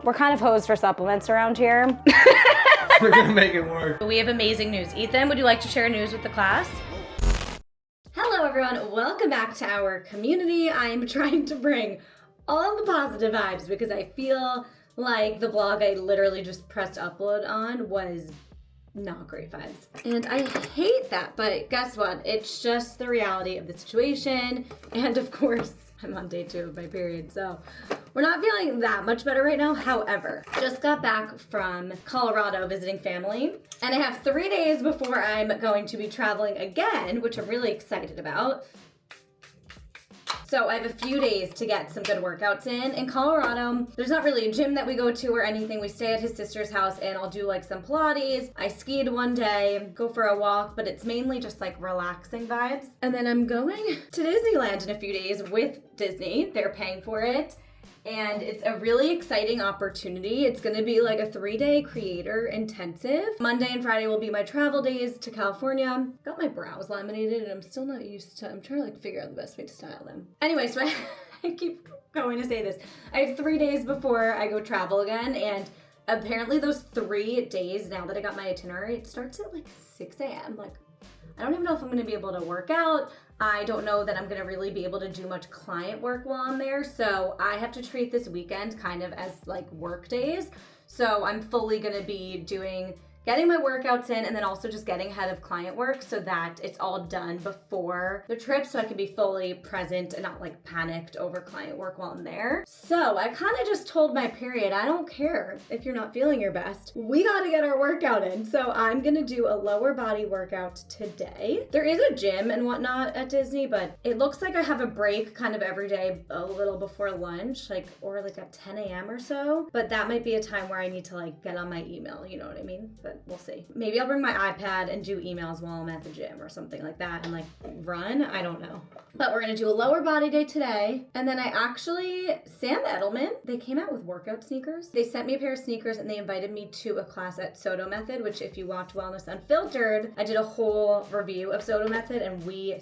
We're kind of hosed for supplements around here. We're gonna make it work. We have amazing news. Ethan, would you like to share news with the class? Hello everyone, welcome back to our community. I am trying to bring all the positive vibes because I feel like the vlog I literally just pressed upload on was not great vibes. And I hate that, but guess what? It's just the reality of the situation. And of course, I'm on day 2 of my period, so we're not feeling that much better right now. However, just got back from Colorado visiting family, and I have 3 days before I'm going to be traveling again, which I'm really excited about. So I have a few days to get some good workouts in Colorado. There's not really a gym that we go to or anything. We stay at his sister's house and I'll do like some Pilates. I skied one day, go for a walk, but it's mainly just like relaxing vibes. And then I'm going to Disneyland in a few days with Disney. They're paying for it. And it's a really exciting opportunity. It's gonna be like a 3-day creator intensive. Monday and Friday will be my travel days to California. Got my brows laminated and I'm still not used to, I'm trying to like figure out the best way to style them. Anyway, so I keep going to say this. I have 3 days before I go travel again, and apparently those 3 days, now that I got my itinerary, it starts at like 6 a.m. Like, I don't even know if I'm gonna be able to work out. I don't know that I'm gonna really be able to do much client work while I'm there. So I have to treat this weekend kind of as like work days. So I'm fully gonna be getting my workouts in and then also just getting ahead of client work so that it's all done before the trip so I can be fully present and not like panicked over client work while I'm there. So I kind of just told my period, I don't care if you're not feeling your best. We gotta get our workout in. So I'm gonna do a lower body workout today. There is a gym and whatnot at Disney, but it looks like I have a break kind of every day a little before lunch, like, or like at 10 a.m. or so. But that might be a time where I need to like get on my email, you know what I mean? But we'll see. Maybe I'll bring my iPad and do emails while I'm at the gym or something like that and like run. I don't know. But we're gonna do a lower body day today. And then Sam Edelman, they came out with workout sneakers. They sent me a pair of sneakers and they invited me to a class at Soto Method, which if you watch Wellness Unfiltered, I did a whole review of Soto Method and we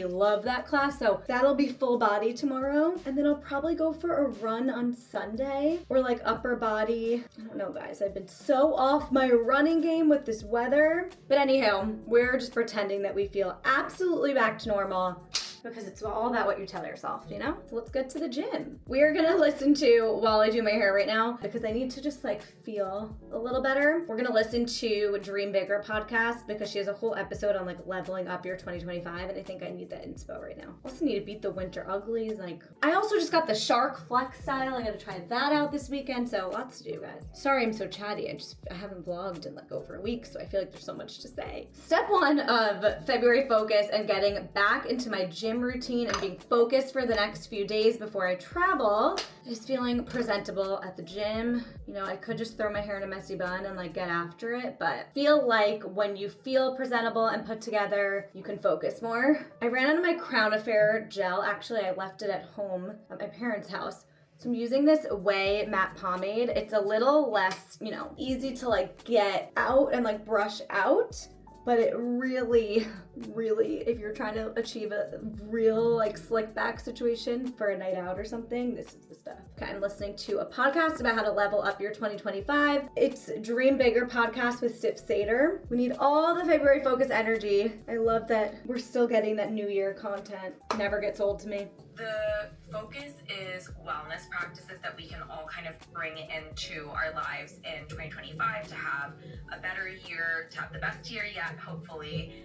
love that class. So that'll be full body tomorrow. And then I'll probably go for a run on Sunday or like upper body. I don't know, guys. I've been so off my running game with this weather. But anyhow, we're just pretending that we feel absolutely back to normal because it's all about what you tell yourself, you know? So let's get to the gym. We are gonna listen to, while I do my hair right now, because I need to just like feel a little better, we're gonna listen to Dream Bigger podcast because she has a whole episode on like leveling up your 2025 and I think I need that inspo right now. Also need to beat the winter uglies. Like, I also just got the Shark Flex style. I gotta try that out this weekend, so lots to do, guys. Sorry I'm so chatty. I haven't vlogged in like over a week, so I feel like there's so much to say. Step 1 of February focus and getting back into my gym routine and being focused for the next few days before I travel is feeling presentable at the gym. You know, I could just throw my hair in a messy bun and like get after it, but feel like when you feel presentable and put together, you can focus more. I ran out of my Crown Affair gel. Actually, I left it at home at my parents' house. So I'm using this Way matte pomade. It's a little less, you know, easy to like get out and like brush out. But it really, if you're trying to achieve a real like slick back situation for a night out or something, this is the stuff. Okay, I'm listening to a podcast about how to level up your 2025. It's Dream Bigger podcast with Sif Sater. We need all the February focus energy. I love that we're still getting that New Year content. Never gets old to me. The focus is wellness practices that we can all kind of bring into our lives in 2025 to have a better year, to have the best year yet, hopefully.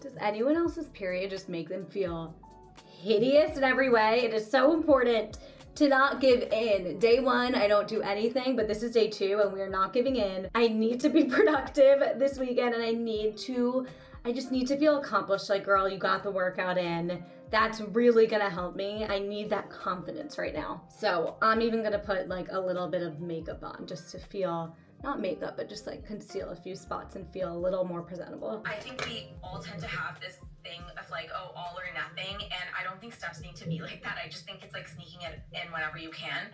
Does anyone else's period just make them feel hideous in every way? It is so important to not give in. Day 1, I don't do anything, but this is day 2 and we are not giving in. I need to be productive this weekend and I just need to feel accomplished. Like, girl, you got the workout in. That's really gonna help me. I need that confidence right now. So I'm even gonna put like a little bit of makeup on just to feel, not makeup, but just like conceal a few spots and feel a little more presentable. I think we all tend to have this thing of like, oh, all or nothing. And I don't think steps need to be like that. I just think it's like sneaking it in whenever you can.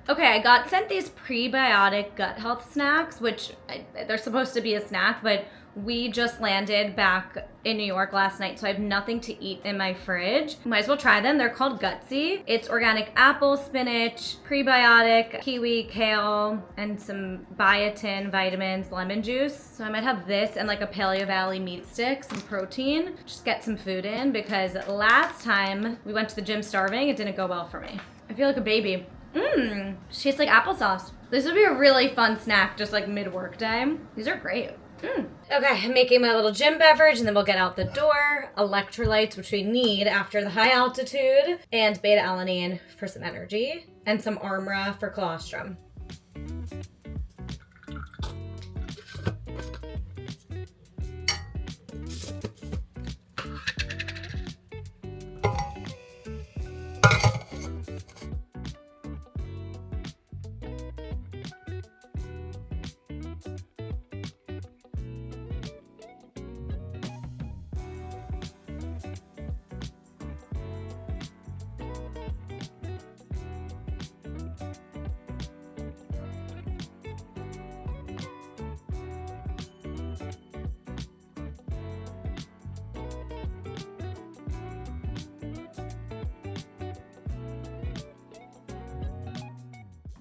Okay, I got sent these prebiotic gut health snacks, which they're supposed to be a snack, but We just landed back in New York last night, so I have nothing to eat in my fridge. Might as well try them. They're called Gutsy. It's organic apple, spinach, prebiotic, kiwi, kale, and some biotin, vitamins, lemon juice. So I might have this and like a Paleo Valley meat stick, some protein. Just get some food in because last time we went to the gym starving, it didn't go well for me. I feel like a baby. Tastes like applesauce. This would be a really fun snack just like mid-work day. These are great. Okay, I'm making my little gym beverage and then we'll get out the door. Electrolytes, which we need after the high altitude, and beta-alanine for some energy, and some Armra for colostrum.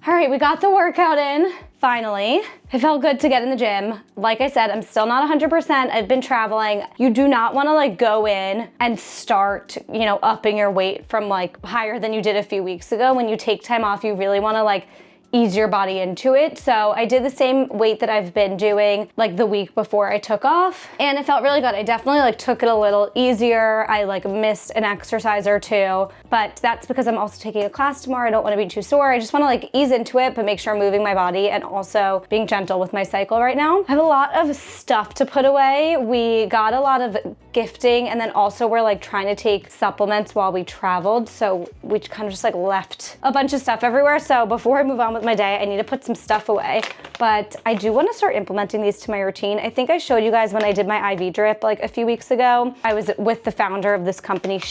All right, we got the workout in, finally. It felt good to get in the gym. Like I said, I'm still not 100%. I've been traveling. You do not wanna like go in and start, you know, upping your weight from like higher than you did a few weeks ago. When you take time off, you really wanna like ease your body into it. So I did the same weight that I've been doing like the week before I took off, and it felt really good. I definitely like took it a little easier. I like missed an exercise or two, but that's because I'm also taking a class tomorrow. I don't want to be too sore. I just want to like ease into it, but make sure I'm moving my body and also being gentle with my cycle right now. I have a lot of stuff to put away. We got a lot of gifting, and then also we're like trying to take supplements while we traveled. So we kind of just like left a bunch of stuff everywhere. So before I move on with my day, I need to put some stuff away, but I do want to start implementing these to my routine. I think I showed you guys when I did my IV drip like a few weeks ago. I was with the founder of this company,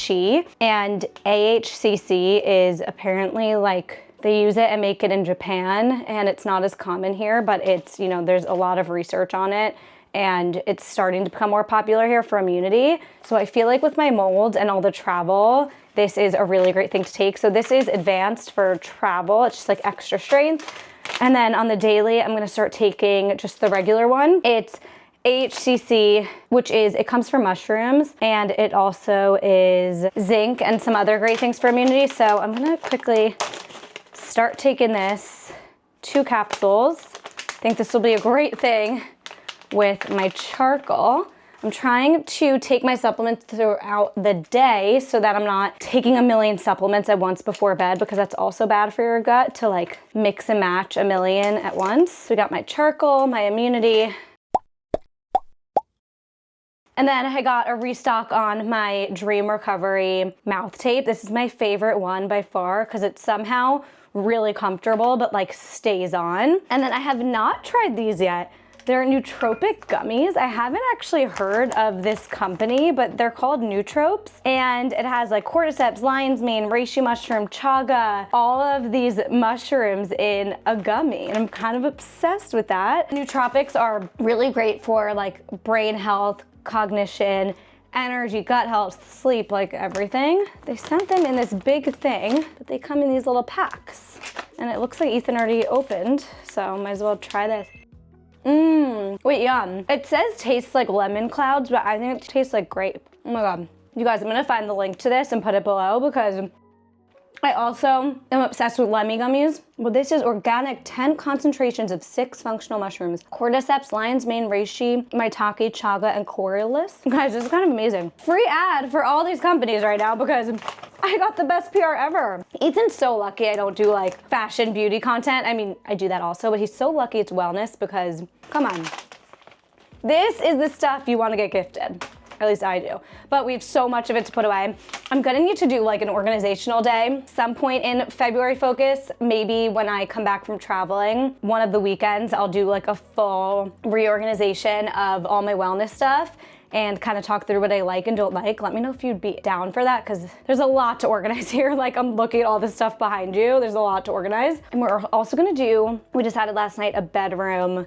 and AHCC is apparently like, they use it and make it in Japan, and it's not as common here, but it's, you know, there's a lot of research on it, and it's starting to become more popular here for immunity. So I feel like with my mold and all the travel, this is a really great thing to take. So this is advanced for travel. It's just like extra strength. And then on the daily, I'm gonna start taking just the regular one. It's AHCC, which is, it comes from mushrooms, and it also is zinc and some other great things for immunity. So I'm gonna quickly start taking this, 2 capsules. I think this will be a great thing with my charcoal. I'm trying to take my supplements throughout the day so that I'm not taking a million supplements at once before bed, because that's also bad for your gut to like mix and match a million at once. So we got my charcoal, my immunity. And then I got a restock on my Dream Recovery mouth tape. This is my favorite one by far because it's somehow really comfortable but like stays on. And then I have not tried these yet. They're nootropic gummies. I haven't actually heard of this company, but they're called Nootropes, and it has like cordyceps, lion's mane, reishi mushroom, chaga, all of these mushrooms in a gummy, and I'm kind of obsessed with that. Nootropics are really great for like brain health, cognition, energy, gut health, sleep, like everything. They sent them in this big thing, but they come in these little packs, and it looks like Ethan already opened, so might as well try this. Wait, yum. It says tastes like lemon clouds, but I think it tastes like grape. Oh my God. You guys, I'm gonna find the link to this and put it below because I also am obsessed with Lemmy gummies. Well, this is organic 10 concentrations of 6 functional mushrooms. Cordyceps, lion's mane, reishi, maitake, chaga, and corylus. Guys, this is kind of amazing. Free ad for all these companies right now because I got the best PR ever. Ethan's so lucky I don't do like fashion beauty content. I mean, I do that also, but he's so lucky it's wellness because, come on. This is the stuff you want to get gifted. At least I do. But we have so much of it to put away. I'm gonna need to do like an organizational day some point in February focus. Maybe when I come back from traveling, one of the weekends, I'll do like a full reorganization of all my wellness stuff and kind of talk through what I like and don't like. Let me know if you'd be down for that because there's a lot to organize here. Like I'm looking at all this stuff behind you. There's a lot to organize. And we're also gonna do, we decided last night, a bedroom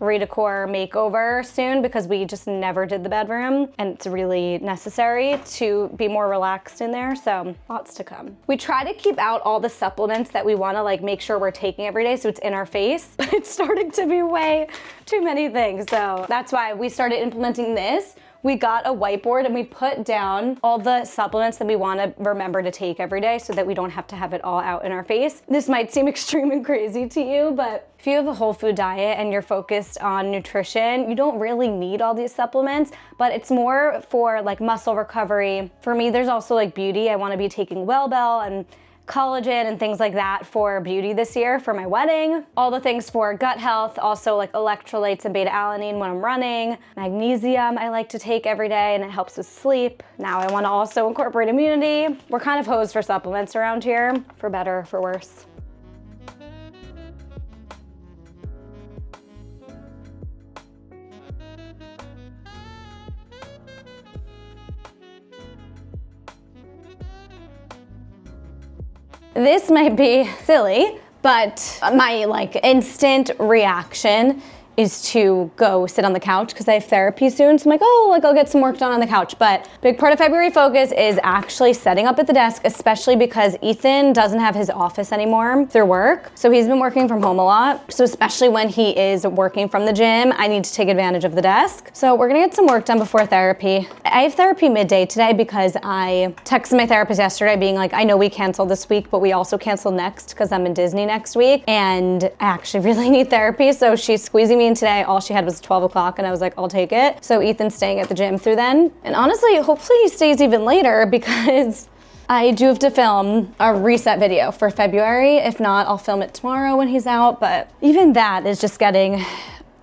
redecor makeover soon because we just never did the bedroom and it's really necessary to be more relaxed in there, so lots to come. We try to keep out all the supplements that we want to like make sure we're taking every day so it's in our face, but it's starting to be way too many things, so that's why we started implementing this. We got a whiteboard and we put down all the supplements that we want to remember to take every day so that we don't have to have it all out in our face. This might seem extreme and crazy to you, but if you have a whole food diet and you're focused on nutrition, you don't really need all these supplements, but it's more for like muscle recovery. For me, there's also like beauty. I want to be taking Wellbell and collagen and things like that for beauty this year for my wedding. All the things for gut health, also like electrolytes and beta alanine when I'm running. Magnesium I like to take every day and it helps with sleep. Now I want to also incorporate immunity. We're kind of hosed for supplements around here, for better or for worse. This might be silly, but my like instant reaction is to go sit on the couch because I have therapy soon. So I'm like, oh, like I'll get some work done on the couch. But big part of February focus is actually setting up at the desk, especially because Ethan doesn't have his office anymore through work. So he's been working from home a lot. So especially when he is working from the gym, I need to take advantage of the desk. So we're gonna get some work done before therapy. I have therapy midday today because I texted my therapist yesterday being like, I know we canceled this week, but we also canceled next because I'm in Disney next week. And I actually really need therapy. So she's squeezing me in today. All she had was 12 o'clock and I was like, I'll take it. So Ethan's staying at the gym through then. And honestly, hopefully he stays even later because I do have to film a reset video for February. If not, I'll film it tomorrow when he's out. But even that is just getting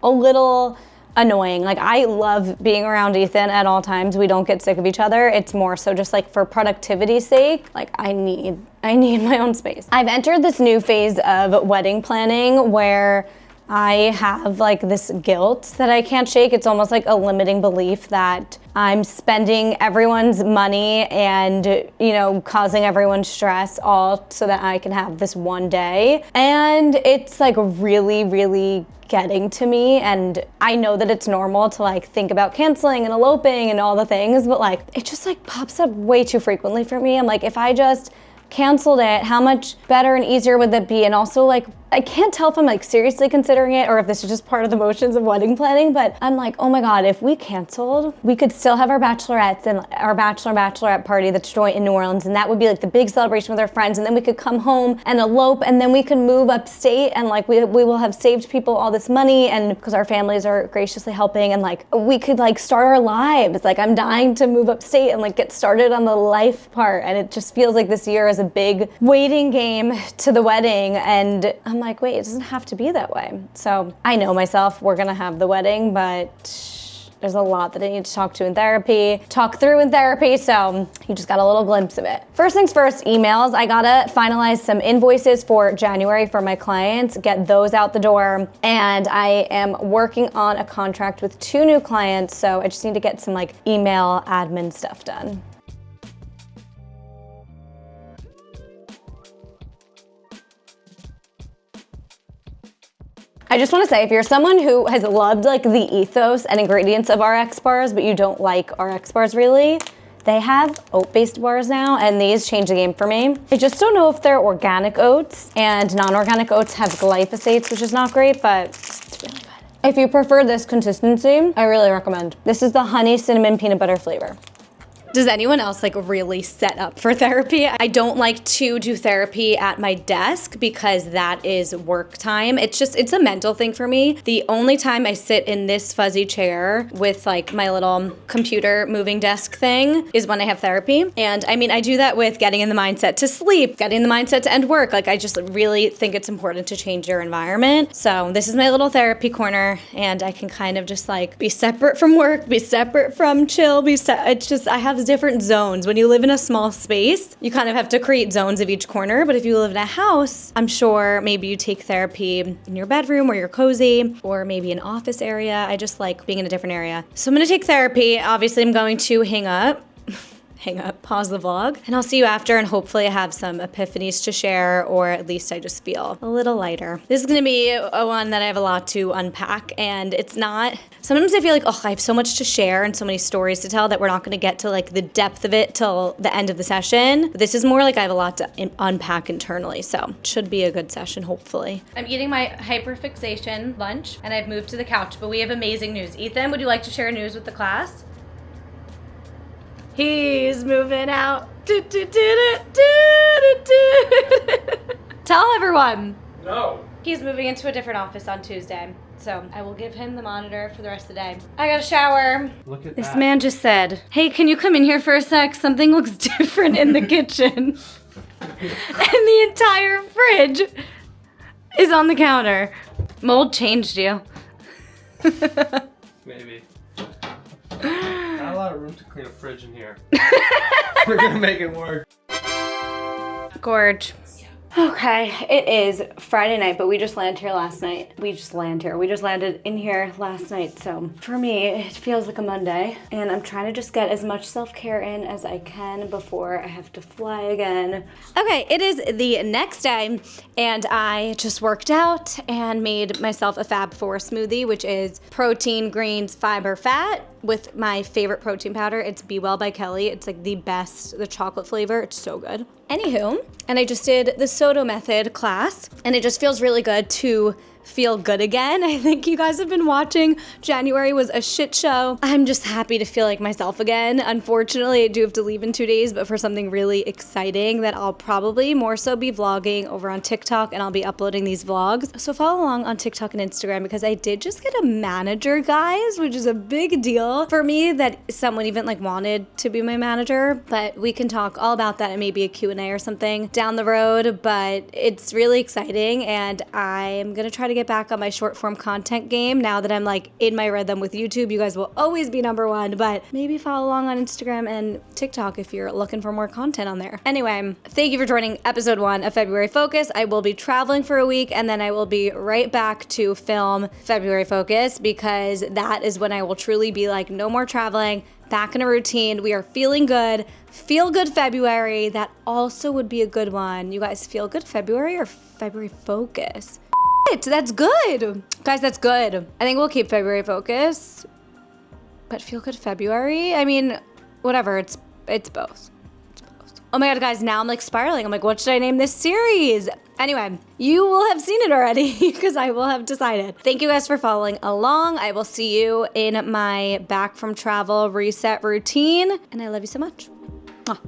a little annoying. Like I love being around Ethan at all times. We don't get sick of each other. It's more so just like for productivity's sake, like I need my own space. I've entered this new phase of wedding planning where I have like this guilt that I can't shake. It's almost like a limiting belief that I'm spending everyone's money and, you know, causing everyone stress all so that I can have this one day. And it's like really, really getting to me. And I know that it's normal to like think about canceling and eloping and all the things, but like it just like pops up way too frequently for me. I'm like, if I just canceled it, how much better and easier would that be? And also like, I can't tell if I'm like seriously considering it or if this is just part of the motions of wedding planning, but I'm like, oh my God, if we canceled, we could still have our bachelorettes and our bachelorette party that's joint in New Orleans. And that would be like the big celebration with our friends. And then we could come home and elope and then we can move upstate and like we will have saved people all this money and because our families are graciously helping and like we could like start our lives. Like I'm dying to move upstate and like get started on the life part. And it just feels like this year is a big waiting game to the wedding. And I'm like, wait, it doesn't have to be that way. So I know myself, we're gonna have the wedding, but there's a lot that I need to talk through in therapy. So you just got a little glimpse of it. First things first, emails. I gotta finalize some invoices for January for my clients, get those out the door. And I am working on a contract with 2 new clients. So I just need to get some like email admin stuff done. I just want to say, if you're someone who has loved like the ethos and ingredients of RX bars, but you don't like RX bars really, they have oat-based bars now, and these change the game for me. I just don't know if they're organic oats, and non-organic oats have glyphosates, which is not great, but it's really good. If you prefer this consistency, I really recommend. This is the honey cinnamon peanut butter flavor. Does anyone else like really set up for therapy? I don't like to do therapy at my desk because that is work time. It's a mental thing for me. The only time I sit in this fuzzy chair with like my little computer moving desk thing is when I have therapy. And I mean, I do that with getting in the mindset to sleep, getting the mindset to end work. Like I just really think it's important to change your environment. So this is my little therapy corner and I can kind of just like be separate from work, be separate from chill, I have different zones. When you live in a small space, you kind of have to create zones of each corner. But if you live in a house, I'm sure maybe you take therapy in your bedroom where you're cozy, or maybe an office area. I just like being in a different area. So I'm gonna take therapy. Obviously, I'm going to hang up hang up, pause the vlog, and I'll see you after, and hopefully I have some epiphanies to share, or at least I just feel a little lighter. This is gonna be a one that I have a lot to unpack, and it's not, sometimes I feel like, oh, I have so much to share and so many stories to tell that we're not gonna get to like the depth of it till the end of the session. This is more like I have a lot to unpack internally, so it should be a good session, hopefully. I'm eating my hyperfixation lunch, and I've moved to the couch, but we have amazing news. Ethan, would you like to share news with the class? He's moving out. Tell everyone. No. He's moving into a different office on Tuesday, so I will give him the monitor for the rest of the day. I got a shower. Look at This that. man just said, hey, can you come in here for a sec? Something looks different in the kitchen. And the entire fridge is on the counter. Mold changed you. Maybe. Not a lot of room to clean a fridge in here. We're gonna make it work. Gorge. Okay, it is Friday night, but we just landed here last night. We just landed in here last night. So for me, it feels like a Monday, and I'm trying to just get as much self-care in as I can before I have to fly again. Okay, it is the next day, and I just worked out and made myself a Fab 4 smoothie, which is protein, greens, fiber, fat, with my favorite protein powder. It's Be Well by Kelly. It's like the best, the chocolate flavor. It's so good. Anywho, and I just did the Soto method class, and it just feels really good to feel good again. I think you guys have been watching. January was a shit show. I'm just happy to feel like myself again. Unfortunately, I do have to leave in 2 days, but for something really exciting that I'll probably more so be vlogging over on TikTok, and I'll be uploading these vlogs. So follow along on TikTok and Instagram, because I did just get a manager, guys, which is a big deal for me that someone even like wanted to be my manager, but we can talk all about that and maybe a Q&A or something down the road, but it's really exciting, and I'm gonna try to get back on my short form content game now that I'm like in my rhythm with YouTube. You guys will always be #1, but maybe follow along on Instagram and TikTok if you're looking for more content on there. Anyway, thank you for joining episode 1 of February Focus. I will be traveling for a week, and then I will be right back to film February Focus, because that is when I will truly be like, no more traveling, back in a routine. We are feeling good. Feel good February. That also would be a good one. You guys, feel good February or February Focus? That's good. Guys, that's good. I think we'll keep February Focus, but feel good February? I mean, whatever, it's both. Oh my God, guys, now I'm like spiraling. I'm like, what should I name this series? Anyway, you will have seen it already because I will have decided. Thank you guys for following along. I will see you in my back from travel reset routine, and I love you so much. Mwah.